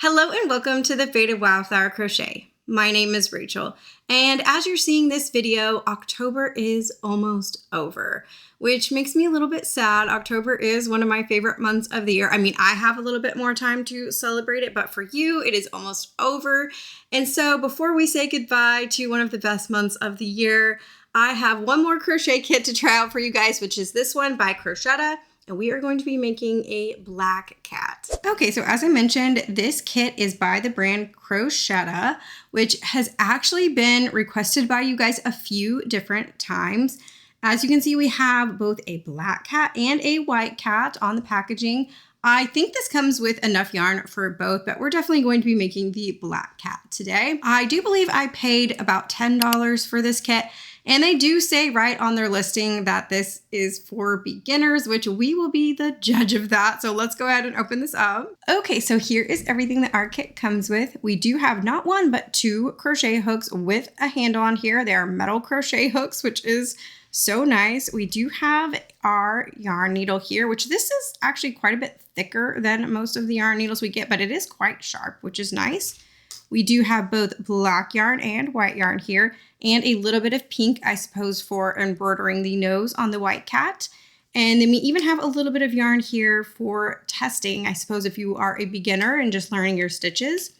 Hello and welcome to the Faded Wildflower Crochet. My name is Rachel, and as you're seeing this video, October is almost over, which makes me a little bit sad. October is one of my favorite months of the year. I mean, I have a little bit more time to celebrate it, but for you, it is almost over. And so before we say goodbye to one of the best months of the year, I have one more crochet kit to try out for you guys, which is this one by Crochetta. And we are going to be making a black cat. Okay, so as I mentioned, this kit is by the brand Crochetta, which has actually been requested by you guys a few different times. As you can see, we have both a black cat and a white cat on the packaging. I think this comes with enough yarn for both, but we're definitely going to be making the black cat today. I do believe I paid about $10 for this kit. And they do say right on their listing that this is for beginners, which we will be the judge of that. So let's go ahead and open this up. Okay, so here is everything that our kit comes with. We do have not one, but two crochet hooks with a handle on here. They are metal crochet hooks, which is so nice. We do have our yarn needle here, which this is actually quite a bit thicker than most of the yarn needles we get, but it is quite sharp, which is nice. We do have both black yarn and white yarn here, and a little bit of pink, I suppose, for embroidering the nose on the white cat. And then we even have a little bit of yarn here for testing, I suppose, if you are a beginner and just learning your stitches.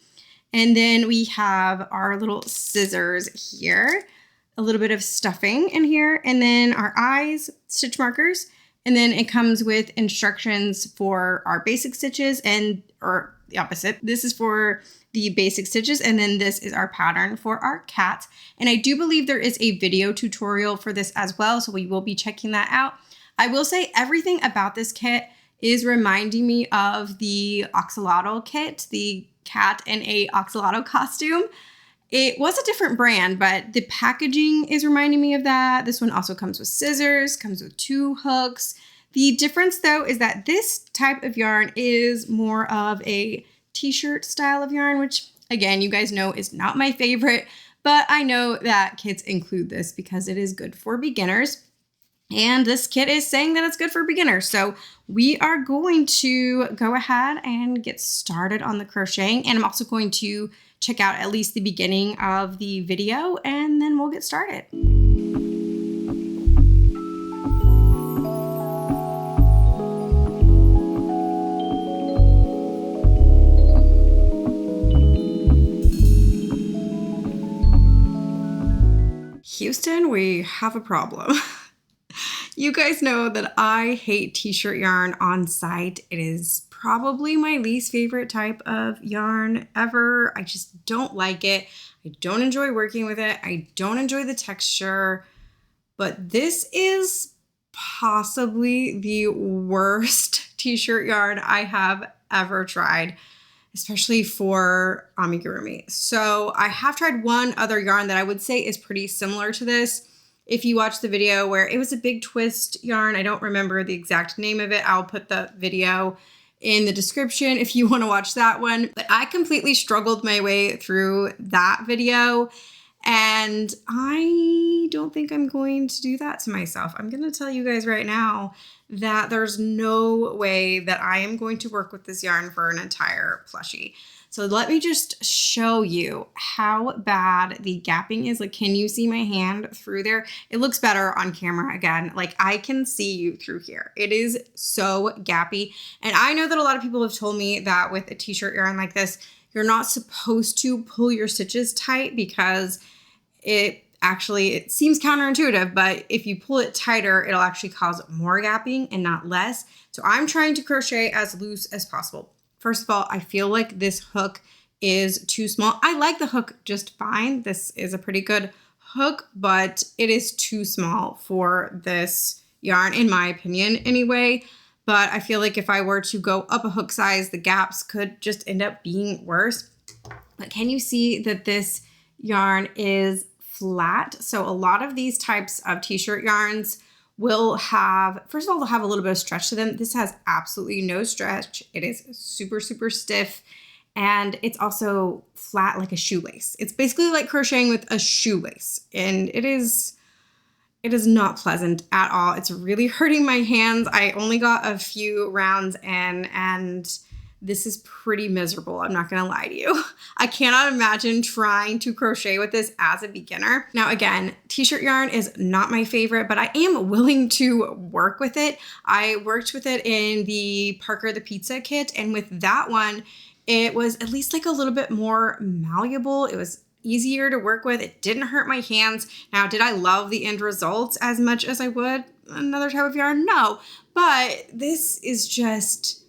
And then we have our little scissors here, a little bit of stuffing in here, and then our eyes, stitch markers. And then it comes with instructions for our basic stitches or the opposite. This is for the basic stitches, and then this is our pattern for our cat. And I do believe there is a video tutorial for this as well, so we will be checking that out. I will say everything about this kit is reminding me of the Axolotl kit, the cat in a Axolotl costume. It was a different brand, but the packaging is reminding me of that. This one also comes with scissors, comes with two hooks. The difference though is that this type of yarn is more of a t-shirt style of yarn, which again, you guys know is not my favorite, but I know that kits include this because it is good for beginners. And this kit is saying that it's good for beginners. So we are going to go ahead and get started on the crocheting. And I'm also going to check out at least the beginning of the video, and then we'll get started. Houston, we have a problem. You guys know that I hate t-shirt yarn on site. It is probably my least favorite type of yarn ever. I just don't like it. I don't enjoy working with it. I don't enjoy the texture, but this is possibly the worst t-shirt yarn I have ever tried, especially for amigurumi. So I have tried one other yarn that I would say is pretty similar to this. If you watch the video where it was a big twist yarn, I don't remember the exact name of it. I'll put the video in the description if you want to watch that one. But I completely struggled my way through that video, and I don't think I'm going to do that to myself. I'm going to tell you guys right now that there's no way that I am going to work with this yarn for an entire plushie. So let me just show you how bad the gapping is. Like, can you see my hand through there? It looks better on camera again. Like, I can see you through here. It is so gappy. And I know that a lot of people have told me that with a t-shirt yarn like this, you're not supposed to pull your stitches tight because it seems counterintuitive, but if you pull it tighter, it'll actually cause more gapping and not less. So I'm trying to crochet as loose as possible. First of all, I feel like this hook is too small. I like the hook just fine. This is a pretty good hook, but it is too small for this yarn, in my opinion anyway. But I feel like if I were to go up a hook size, the gaps could just end up being worse. But can you see that this yarn is flat? So a lot of these types of t-shirt yarns will have, first of all, they'll have a little bit of stretch to them. This has absolutely no stretch. It is super, super stiff. And it's also flat like a shoelace. It's basically like crocheting with a shoelace. And it is not pleasant at all. It's really hurting my hands. I only got a few rounds in, and this is pretty miserable. I'm not gonna lie to you. I cannot imagine trying to crochet with this as a beginner. Now again, t-shirt yarn is not my favorite, but I am willing to work with it. I worked with it in the Parker the Pizza kit, and with that one, it was at least like a little bit more malleable. It was easier to work with. It didn't hurt my hands. Now, did I love the end results as much as I would another type of yarn? No, but this is just,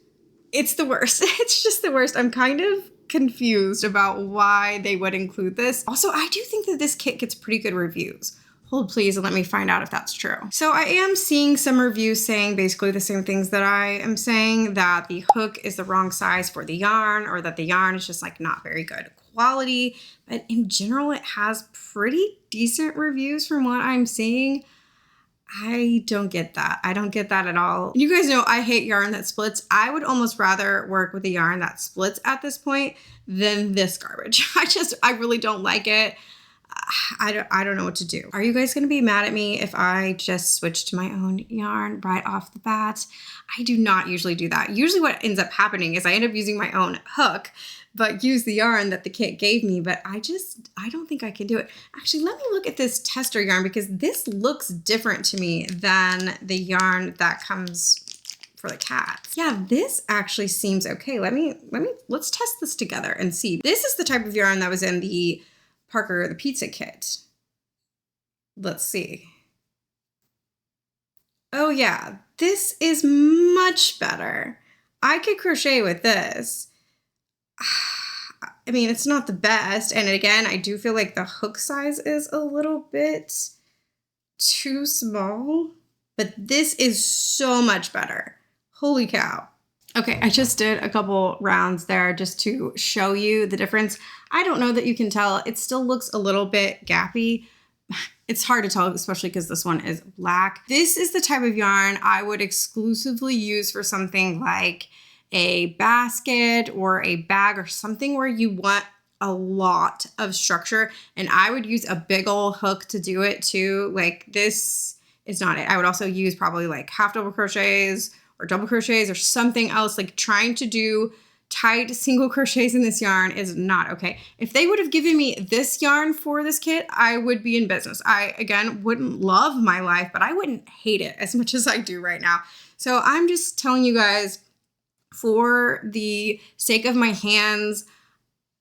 it's the worst. It's just the worst. I'm kind of confused about why they would include this. Also, I do think that this kit gets pretty good reviews. Hold please and let me find out if that's true. So I am seeing some reviews saying basically the same things that I am saying, that the hook is the wrong size for the yarn, or that the yarn is just like not very good quality. But in general, it has pretty decent reviews from what I'm seeing. I don't get that. I don't get that at all. You guys know I hate yarn that splits. I would almost rather work with a yarn that splits at this point than this garbage. I really don't like it. I don't know what to do. Are you guys going to be mad at me if I just switch to my own yarn right off the bat? I do not usually do that. Usually what ends up happening is I end up using my own hook, but use the yarn that the kit gave me. But I don't think I can do it. Actually, let me look at this tester yarn, because this looks different to me than the yarn that comes for the cats. Yeah, this actually seems okay. Let's test this together and see. This is the type of yarn that was in the Parker the Pizza kit. Let's see. Oh yeah, this is much better. I could crochet with this. I mean, it's not the best. And again, I do feel like the hook size is a little bit too small, but this is so much better. Holy cow. Okay, I just did a couple rounds there just to show you the difference. I don't know that you can tell. It still looks a little bit gappy. It's hard to tell, especially because this one is black. This is the type of yarn I would exclusively use for something like a basket or a bag or something where you want a lot of structure. And I would use a big old hook to do it too. Like, this is not it. I would also use probably like half double crochets or double crochets or something else. Like, trying to do tight single crochets in this yarn is not okay. If they would have given me this yarn for this kit, I would be in business. I, again, wouldn't love my life, but I wouldn't hate it as much as I do right now. So I'm just telling you guys, for the sake of my hands,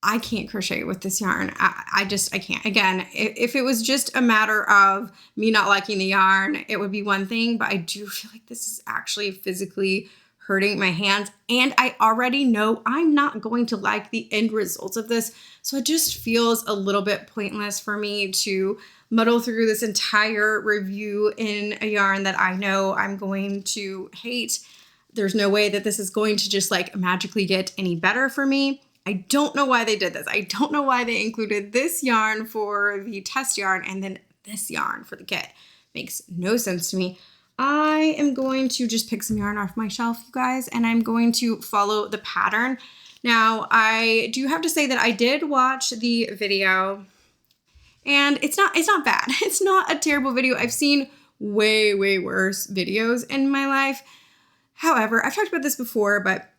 I can't crochet with this yarn. I can't. Again, if it was just a matter of me not liking the yarn, it would be one thing, but I do feel like this is actually physically hurting my hands, and I already know I'm not going to like the end results of this, so it just feels a little bit pointless for me to muddle through this entire review in a yarn that I know I'm going to hate. There's no way that this is going to just like magically get any better for me. I don't know why they did this. I don't know why they included this yarn for the test yarn and then this yarn for the kit. Makes no sense to me. I am going to just pick some yarn off my shelf, you guys, and I'm going to follow the pattern. Now, I do have to say that I did watch the video, and it's not bad. It's not a terrible video. I've seen way, way worse videos in my life. However, I've talked about this before, but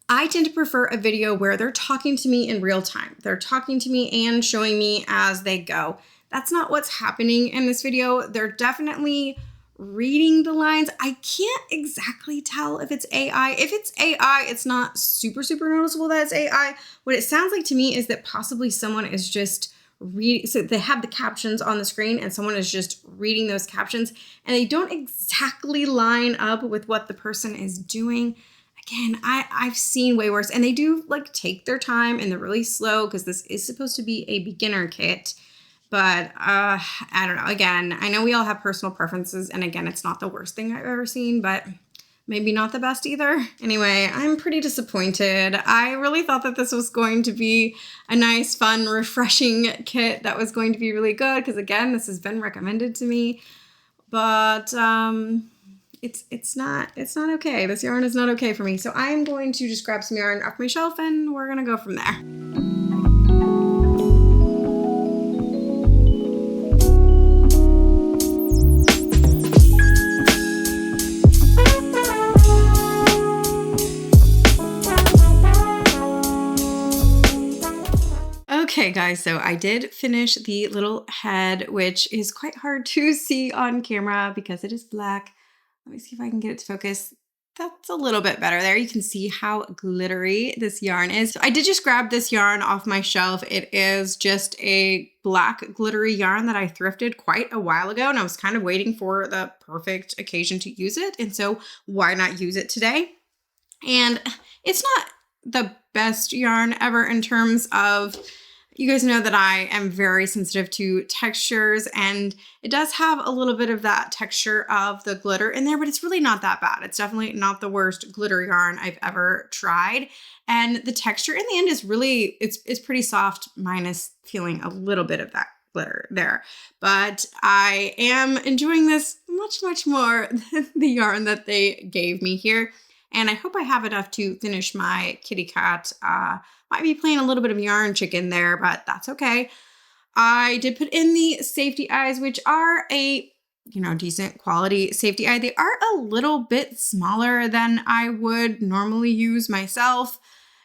I tend to prefer a video where they're talking to me in real time. They're talking to me and showing me as they go. That's not what's happening in this video. They're definitely reading the lines. I can't exactly tell if it's AI. If it's AI, it's not super noticeable that it's AI. What it sounds like to me is that possibly someone is just reading. So they have the captions on the screen and someone is just reading those captions, and they don't exactly line up with what the person is doing. Again, I've seen way worse, and they do like take their time and they're really slow because this is supposed to be a beginner kit. But I don't know. Again, I know we all have personal preferences, and again, it's not the worst thing I've ever seen, but maybe not the best either. Anyway, I'm pretty disappointed. I really thought that this was going to be a nice, fun, refreshing kit that was going to be really good because, again, this has been recommended to me. But it's not okay. This yarn is not okay for me. So I am going to just grab some yarn off my shelf, and we're going to go from there. Okay, guys, so I did finish the little head, which is quite hard to see on camera because it is black. Let me see if I can get it to focus. That's a little bit better there. You can see how glittery this yarn is. So I did just grab this yarn off my shelf. It is just a black glittery yarn that I thrifted quite a while ago, and I was kind of waiting for the perfect occasion to use it. And so why not use it today? And it's not the best yarn ever in terms of, you guys know that I am very sensitive to textures, and it does have a little bit of that texture of the glitter in there, but it's really not that bad. It's definitely not the worst glitter yarn I've ever tried. And the texture in the end is really, it's pretty soft, minus feeling a little bit of that glitter there. But I am enjoying this much, much more than the yarn that they gave me here. And I hope I have enough to finish my kitty cat. Might be playing a little bit of yarn chicken there, but that's okay. I did put in the safety eyes, which are a, decent quality safety eye. They are a little bit smaller than I would normally use myself.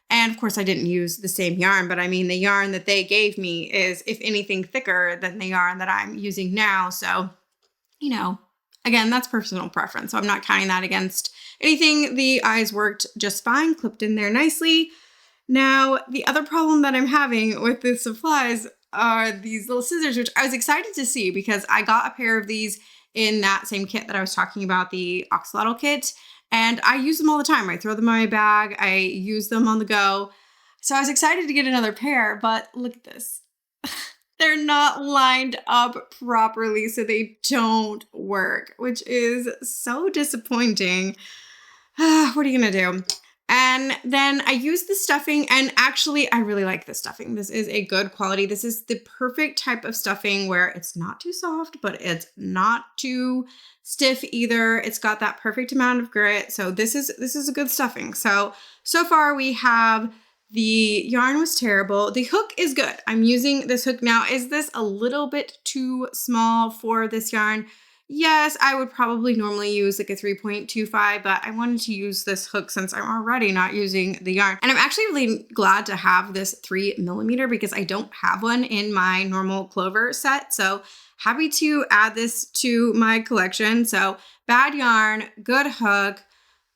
And of course I didn't use the same yarn, but I mean, the yarn that they gave me is, if anything, thicker than the yarn that I'm using now. So, again, that's personal preference. So I'm not counting that against anything. The eyes worked just fine, clipped in there nicely. Now, the other problem that I'm having with the supplies are these little scissors, which I was excited to see because I got a pair of these in that same kit that I was talking about, the Lawton kit, and I use them all the time. I throw them in my bag. I use them on the go. So I was excited to get another pair, but look at this. They're not lined up properly, so they don't work, which is so disappointing. What are you gonna do? And then I used the stuffing, and actually I really like this stuffing. This is a good quality. This is the perfect type of stuffing where it's not too soft, but it's not too stiff either. It's got that perfect amount of grit. So this is a good stuffing. So far we have, the yarn was terrible. The hook is good. I'm using this hook now. Is this a little bit too small for this yarn? Yes, I would probably normally use like a 3.25, but I wanted to use this hook since I'm already not using the yarn. And I'm actually really glad to have this 3mm because I don't have one in my normal Clover set. So happy to add this to my collection. So bad yarn, good hook,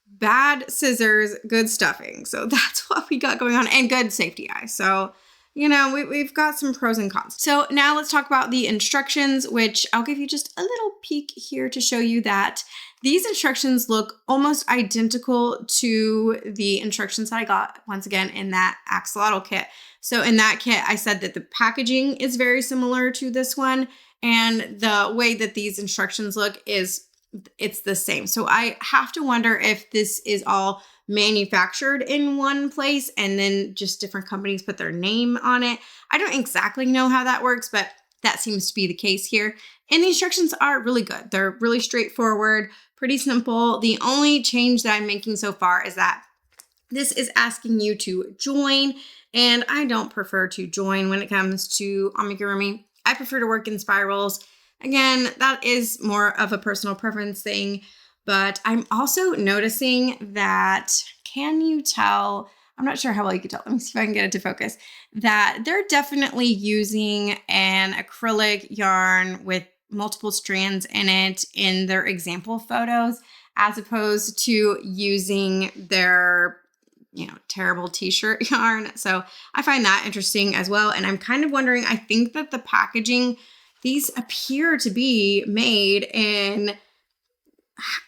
bad scissors, good stuffing. So that's what we got going on, and good safety eye. So we've got some pros and cons. So now let's talk about the instructions, which I'll give you just a little peek here to show you that these instructions look almost identical to the instructions that I got, once again, in that axolotl kit. So in that kit, I said that the packaging is very similar to this one, and the way that these instructions look it's the same. So I have to wonder if this is all manufactured in one place and then just different companies put their name on it. I don't exactly know how that works, but that seems to be the case here. And the instructions are really good. They're really straightforward, pretty simple. The only change that I'm making so far is that this is asking you to join, and I don't prefer to join when it comes to amigurumi. I prefer to work in spirals. Again, that is more of a personal preference thing, but I'm also noticing that, can you tell, I'm not sure how well you can tell, let me see if I can get it to focus, that they're definitely using an acrylic yarn with multiple strands in it in their example photos, as opposed to using their terrible t-shirt yarn. So I find that interesting as well. And I'm kind of wondering, I think that the packaging, these appear to be made in,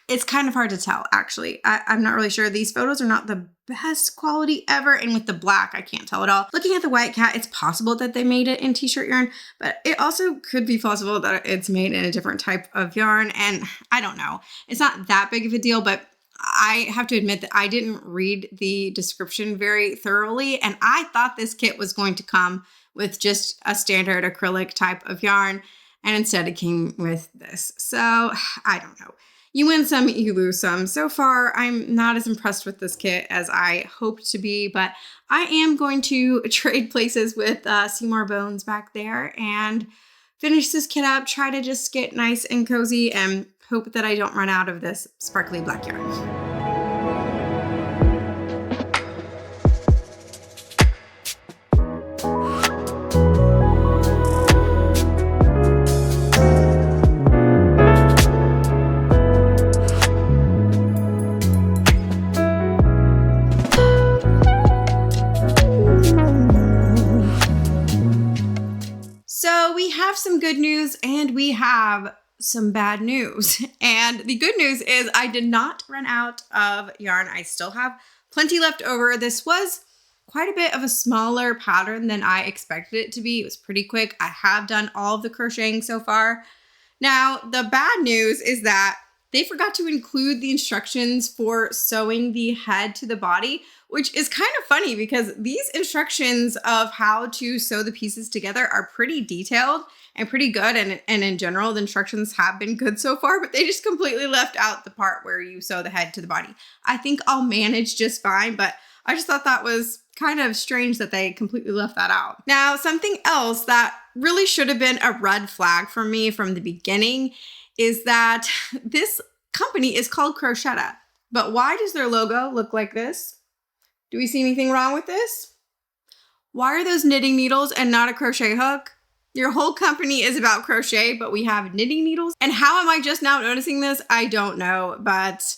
it's kind of hard to tell, actually. I'm not really sure. These photos are not the best quality ever. And with the black, I can't tell at all. Looking at the white cat, it's possible that they made it in t-shirt yarn, but it also could be possible that it's made in a different type of yarn. And I don't know. It's not that big of a deal, but I have to admit that I didn't read the description very thoroughly. And I thought this kit was going to come with just a standard acrylic type of yarn, and instead it came with this. So I don't know. You win some, you lose some. So far, I'm not as impressed with this kit as I hoped to be, but I am going to trade places with Seymour Bones back there and finish this kit up, try to just get nice and cozy, and hope that I don't run out of this sparkly black yarn. have some good news and we have some bad news. And the good news is I did not run out of yarn. I still have plenty left over. This was quite a bit of a smaller pattern than I expected it to be. It was pretty quick. I have done all of the crocheting so far. Now, the bad news is that they forgot to include the instructions for sewing the head to the body, which is kind of funny because these instructions of how to sew the pieces together are pretty detailed and pretty good. And in general, the instructions have been good so far, but they just completely left out the part where you sew the head to the body. I think I'll manage just fine, but I just thought that was kind of strange that they completely left that out. Now, something else that really should have been a red flag for me from the beginning is that this company is called Crochetta. But why does their logo look like this? Do we see anything wrong with this? Why are those knitting needles and not a crochet hook? Your whole company is about crochet, but we have knitting needles. And how am I just now noticing this? I don't know, but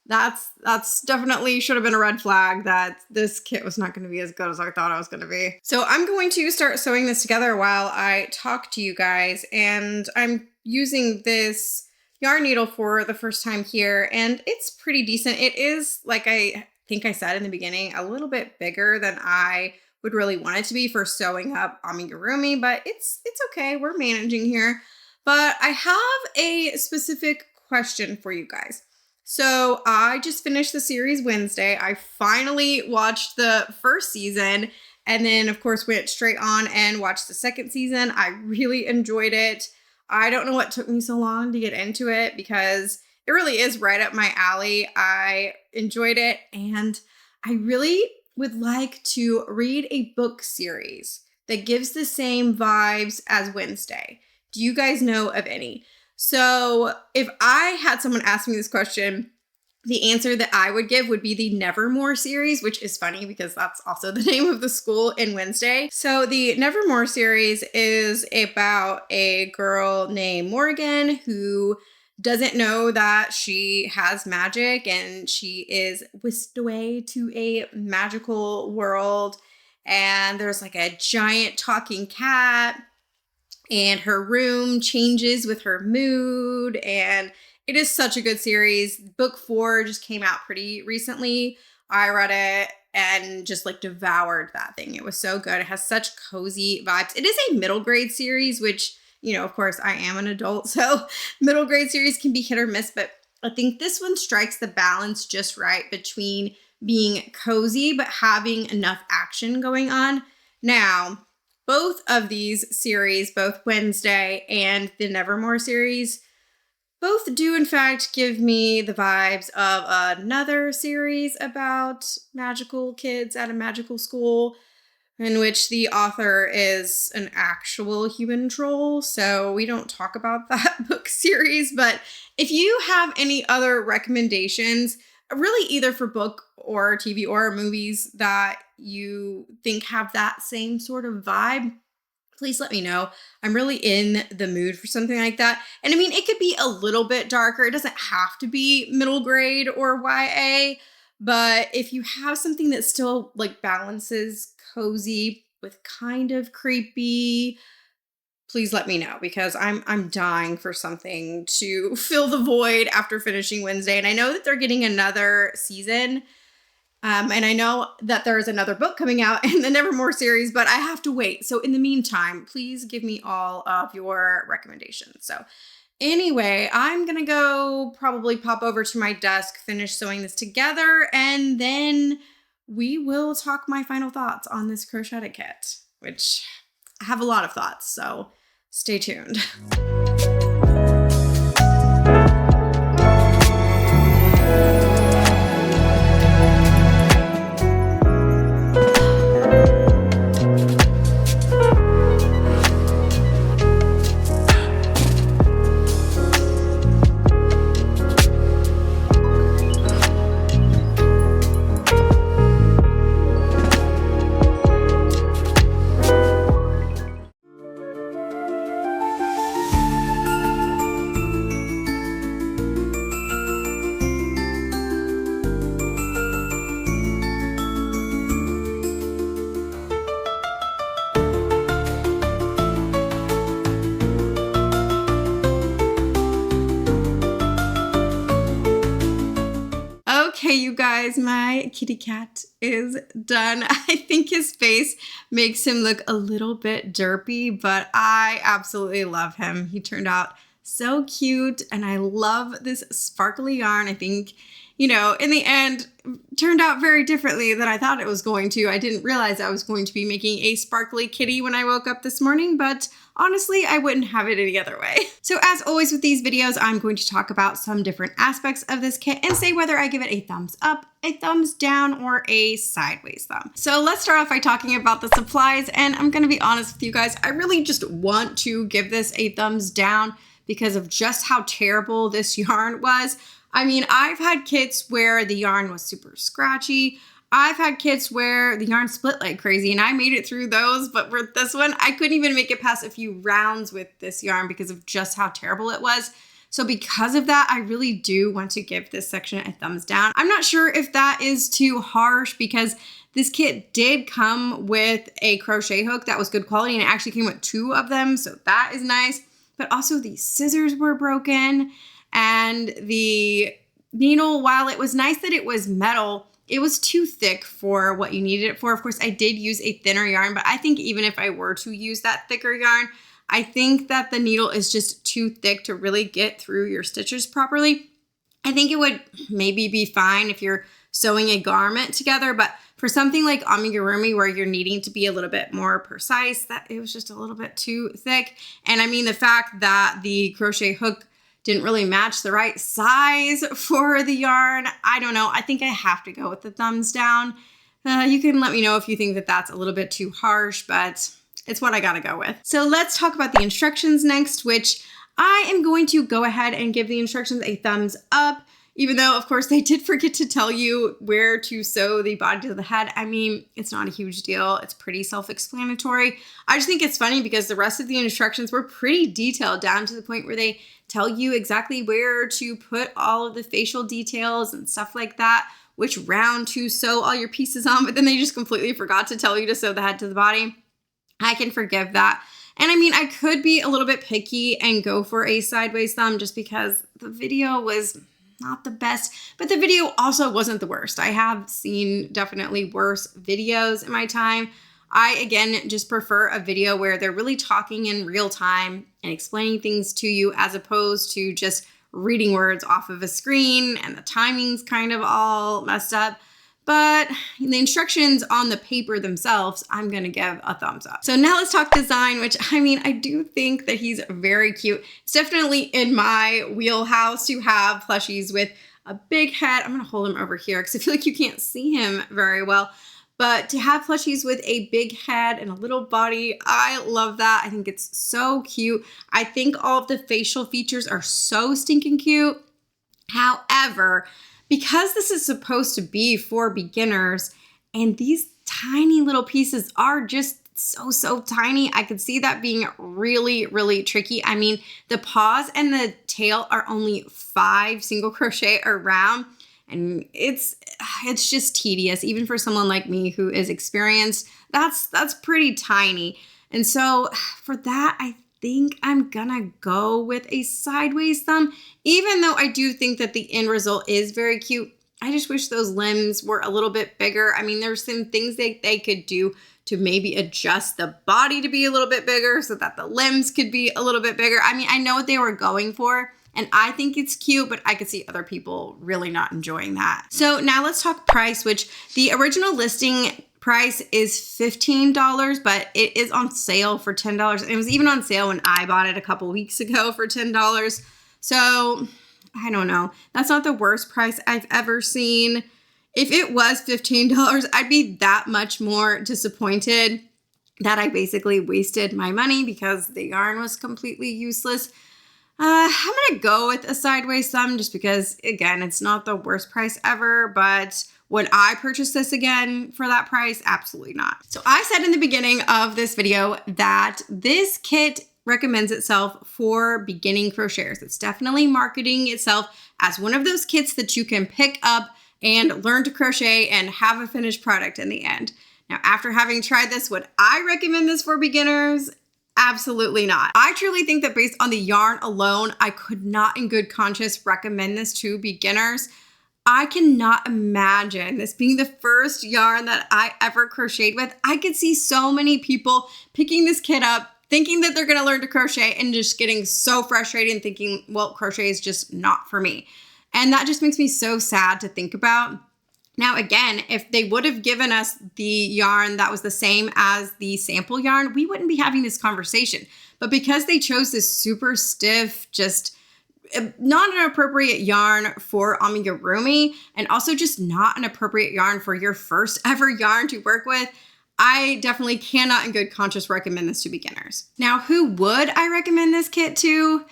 that's definitely should have been a red flag that this kit was not going to be as good as I thought it was going to be. So I'm going to start sewing this together while I talk to you guys, and I'm using this yarn needle for the first time here, and it's pretty decent. It is, like I think I said in the beginning, a little bit bigger than I would really want it to be for sewing up amigurumi, but it's okay. We're managing here. But I have a specific question for you guys. So I just finished the series Wednesday. I finally watched the first season and then of course went straight on and watched the second season. I really enjoyed it. I don't know what took me so long to get into it because it really is right up my alley. I enjoyed it and I really would like to read a book series that gives the same vibes as Wednesday. Do you guys know of any? So if I had someone ask me this question, the answer that I would give would be the Nevermore series, which is funny because that's also the name of the school in Wednesday. So the Nevermore series is about a girl named Morgan who doesn't know that she has magic and she is whisked away to a magical world. And there's like a giant talking cat and her room changes with her mood, and it is such a good series. Book 4 just came out pretty recently. I read it and just like devoured that thing. It was so good. It has such cozy vibes. It is a middle grade series, which, you know, of course I am an adult, so middle grade series can be hit or miss, but I think this one strikes the balance just right between being cozy but having enough action going on. Now, both of these series, both Wednesday and the Nevermore series, both do in fact give me the vibes of another series about magical kids at a magical school in which the author is an actual human troll. So we don't talk about that book series, but if you have any other recommendations, really either for book or TV or movies that you think have that same sort of vibe, please let me know. I'm really in the mood for something like that. And I mean, it could be a little bit darker. It doesn't have to be middle grade or YA, but if you have something that still like balances cozy with kind of creepy, please let me know because I'm dying for something to fill the void after finishing Wednesday. And I know that they're getting another season. And I know that there's another book coming out in the Nevermore series, but I have to wait. So in the meantime, please give me all of your recommendations. So anyway, I'm going to go probably pop over to my desk, finish sewing this together, and then we will talk my final thoughts on this Crochetta kit, which I have a lot of thoughts, so stay tuned. kitty cat is done. I think his face makes him look a little bit derpy, but I absolutely love him. He turned out so cute, and I love this sparkly yarn. I think, you know, in the end, turned out very differently than I thought it was going to. I didn't realize I was going to be making a sparkly kitty when I woke up this morning, but honestly, I wouldn't have it any other way. So as always with these videos, I'm going to talk about some different aspects of this kit and say whether I give it a thumbs up, a thumbs down, or a sideways thumb. So let's start off by talking about the supplies, and I'm gonna be honest with you guys, I really just want to give this a thumbs down because of just how terrible this yarn was. I mean, I've had kits where the yarn was super scratchy. I've had kits where the yarn split like crazy, and I made it through those, but for this one, I couldn't even make it past a few rounds with this yarn because of just how terrible it was. So because of that, I really do want to give this section a thumbs down. I'm not sure if that is too harsh because this kit did come with a crochet hook that was good quality, and it actually came with 2 of them, so that is nice. But also the scissors were broken, and the needle, while it was nice that it was metal, it was too thick for what you needed it for. Of course, I did use a thinner yarn, but I think even if I were to use that thicker yarn, I think that the needle is just too thick to really get through your stitches properly. I think it would maybe be fine if you're sewing a garment together, but for something like amigurumi where you're needing to be a little bit more precise, that it was just a little bit too thick. And I mean, the fact that the crochet hook didn't really match the right size for the yarn, I don't know. I think I have to go with the thumbs down. You can let me know if you think that that's a little bit too harsh, but it's what I gotta go with. So let's talk about the instructions next, which I am going to go ahead and give the instructions a thumbs up. Even though, of course, they did forget to tell you where to sew the body to the head. I mean, it's not a huge deal. It's pretty self-explanatory. I just think it's funny because the rest of the instructions were pretty detailed down to the point where they tell you exactly where to put all of the facial details and stuff like that, which round to sew all your pieces on, but then they just completely forgot to tell you to sew the head to the body. I can forgive that. And I mean, I could be a little bit picky and go for a sideways thumb just because the video was not the best, but the video also wasn't the worst. I have seen definitely worse videos in my time. I, again, just prefer a video where they're really talking in real time and explaining things to you as opposed to just reading words off of a screen, and the timing's kind of all messed up. But the instructions on the paper themselves, I'm gonna give a thumbs up. So now let's talk design, which I mean, I do think that he's very cute. It's definitely in my wheelhouse to have plushies with a big head. I'm gonna hold him over here because I feel like you can't see him very well. But to have plushies with a big head and a little body, I love that. I think it's so cute. I think all of the facial features are so stinking cute. However, because this is supposed to be for beginners and these tiny little pieces are just so tiny, I could see that being really tricky. I mean, the paws and the tail are only 5 single crochet around, and it's just tedious. Even for someone like me who is experienced, that's pretty tiny. And so for that, I think I'm gonna go with a sideways thumb, even though I do think that the end result is very cute. I just wish those limbs were a little bit bigger. I mean, there's some things they could do to maybe adjust the body to be a little bit bigger so that the limbs could be a little bit bigger. I mean, I know what they were going for, and I think it's cute, but I could see other people really not enjoying that. So now let's talk price, which the original listing price is $15, but it is on sale for $10. It was even on sale when I bought it a couple weeks ago for $10. So I don't know. That's not the worst price I've ever seen. If it was $15, I'd be that much more disappointed that I basically wasted my money because the yarn was completely useless. I'm gonna go with a sideways thumb just because, again, it's not the worst price ever, but would I purchase this again for that price? Absolutely not. So I said in the beginning of this video that this kit recommends itself for beginning crocheters. It's definitely marketing itself as one of those kits that you can pick up and learn to crochet and have a finished product in the end. Now, after having tried this, would I recommend this for beginners? Absolutely not. I truly think that based on the yarn alone, I could not in good conscience recommend this to beginners. I cannot imagine this being the first yarn that I ever crocheted with. I could see so many people picking this kit up, thinking that they're going to learn to crochet and just getting so frustrated and thinking, well, crochet is just not for me. And that just makes me so sad to think about. Now, again, if they would have given us the yarn that was the same as the sample yarn, we wouldn't be having this conversation. But because they chose this super stiff, just not an appropriate yarn for amigurumi, and also just not an appropriate yarn for your first ever yarn to work with, I definitely cannot in good conscience recommend this to beginners. Now, who would I recommend this kit to?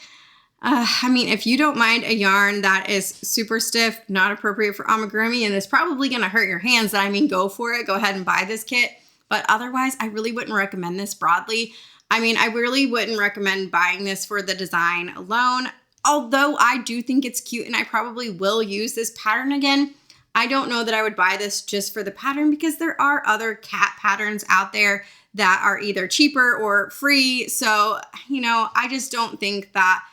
I mean, if you don't mind a yarn that is super stiff, not appropriate for amigurumi, and is probably going to hurt your hands, then I mean, go for it. Go ahead and buy this kit. But otherwise, I really wouldn't recommend this broadly. I mean, I really wouldn't recommend buying this for the design alone. Although I do think it's cute and I probably will use this pattern again, I don't know that I would buy this just for the pattern because there are other cat patterns out there that are either cheaper or free. So, you know, I just don't think that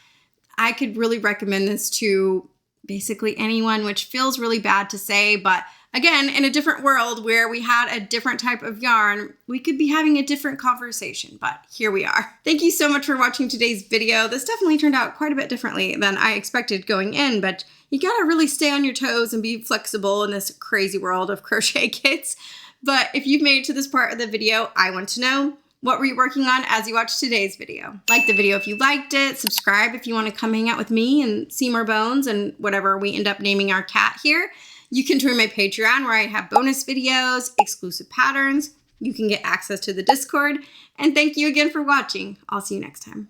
I could really recommend this to basically anyone, which feels really bad to say. But again, in a different world where we had a different type of yarn, we could be having a different conversation, but here we are. Thank you so much for watching today's video. This definitely turned out quite a bit differently than I expected going in, but you gotta really stay on your toes and be flexible in this crazy world of crochet kits. But if you've made it to this part of the video, I want to know, what were you working on as you watched today's video? Like the video if you liked it, subscribe if you want to come hang out with me and see more bones and whatever we end up naming our cat here. You can join my Patreon where I have bonus videos, exclusive patterns. You can get access to the Discord. And thank you again for watching. I'll see you next time.